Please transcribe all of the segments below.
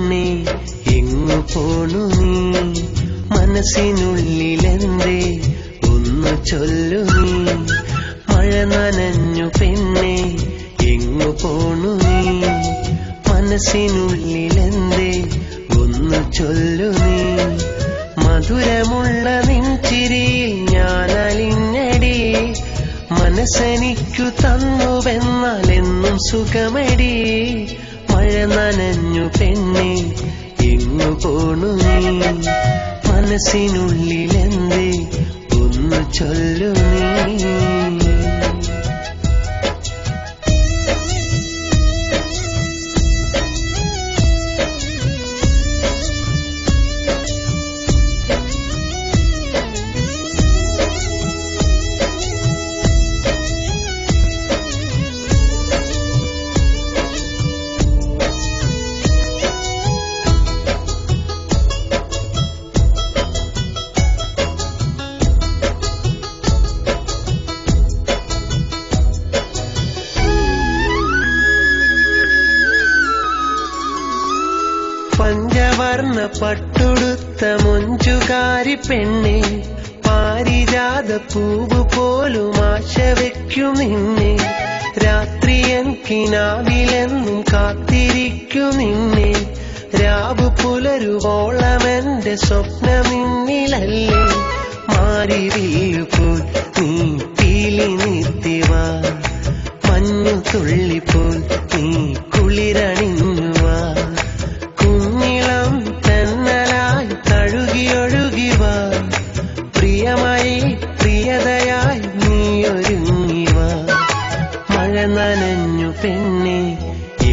പെണ്ണേ എങ്ങു പോണു നീ? മനസ്സിനുള്ളിലെന്തേ ഒന്നു ചൊല്ലു നീ? മഴ നനഞ്ഞു പെണ്ണേ എങ്ങു പോണു നീ? മനസ്സിനുള്ളിലെന്തേ ഒന്നു ചൊല്ലു നീ? മധുരമുള്ള നിൻചിരിയിൽ ഞാൻ അലിഞ്ഞടി, മനസ്സെനിക്കു തന്നുവെന്നാൽ എന്നും സുഖമടി. മഴ നനഞ്ഞു പെണ്ണേ എങ്ങു പോണു നീ? മനസ്സിനുള്ളിലെന്തേ ഒന്നു ചൊല്ലു നീ? പഞ്ചവർണ്ണ പട്ടുടുത്ത മൊഞ്ചുകാരി പെണ്ണെ, പാരിജാത പൂവ് പോലും ആശ വയ്ക്കും നിന്നെ. രാത്രിയൻ കിനാവിലെന്നും കാത്തിരിക്കും നിന്നെ. രാവ് പുലരുവോളമെന്റെ സ്വപ്നം നിന്നിലല്ലേ. മാരിവില്ലുപോൽ നീ പീലി നിർത്തിവാ, മഞ്ഞു തുള്ളിപ്പോൽ നീ കുളിരണിഞ്ഞുവാ. കുഞ്ഞിളം തെന്നലായി തഴുകിയൊഴുകിവാ, പ്രിയമായി പ്രിയതയായി നീ ഒരുങ്ങിവാ. മഴ നനഞ്ഞു പെണ്ണേ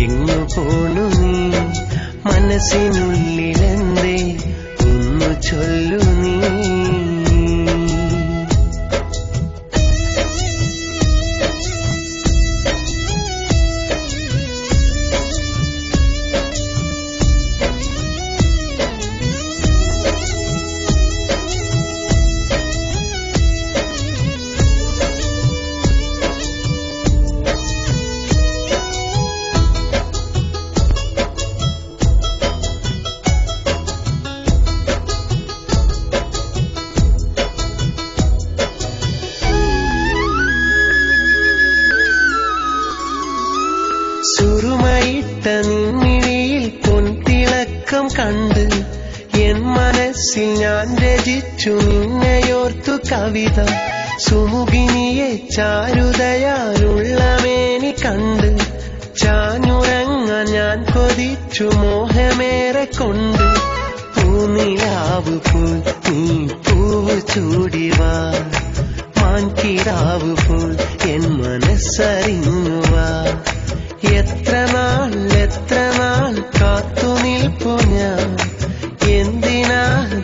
എങ്ങു പോണു നീ? മനസ്സിനുള്ളിലെന്തേ ഒന്നു ചൊല്ലു നീ? സുറുമയിട്ട നിൻമിഴിയിൽ പൊൻതിളക്കം കണ്ട് എൻ മനസ്സിൽ ഞാൻ രചിച്ചു നിന്നെയോർത്തു കവിത. സുമുഖിനിയെ ചാരുതയാലുള്ള മേനി കണ്ട് ചാഞ്ഞുറങ്ങാൻ ഞാൻ കൊതിച്ചു മോഹമേറെ കൊണ്ട്. പൂനിലാവ് പോൽ നീ പൂവ് ചൂടിവാ, മാൻകിടാവ് പോൽ എൻ മനസ്സറിഞ്ഞുവാ. എത്ര നാൾ കാത്തു നിൽപ്പു ഞാൻ, എന്തിനാ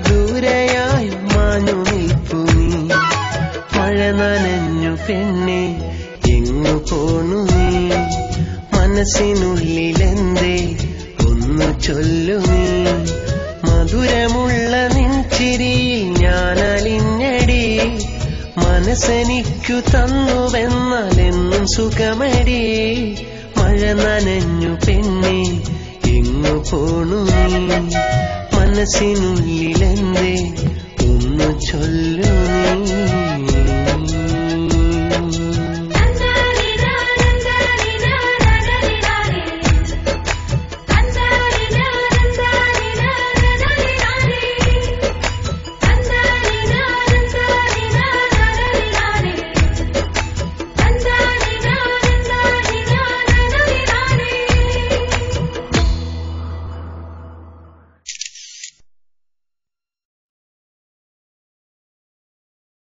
ദൂരെയായി മാഞ്ഞു നിൽപ്പു നീ? മഴ നനഞ്ഞു പെണ്ണേ എങ്ങു പോണു നീ? മനസ്സിനുള്ളിലെന്തേ ഒന്നു ചൊല്ലു നീ? മധുരമുള്ള നിൻചിരിയിൽ ഞാൻ അലിഞ്ഞടി, മനസ്സെനിക്കു തന്നുവെന്നാൽ എന്നും സുഖമടി. മഴ നനഞ്ഞു പെണ്ണേ എങ്ങു പോണു നീ? മനസ്സിനുള്ളിലെന്തേ ഒന്നു ചൊല്ലു നീ?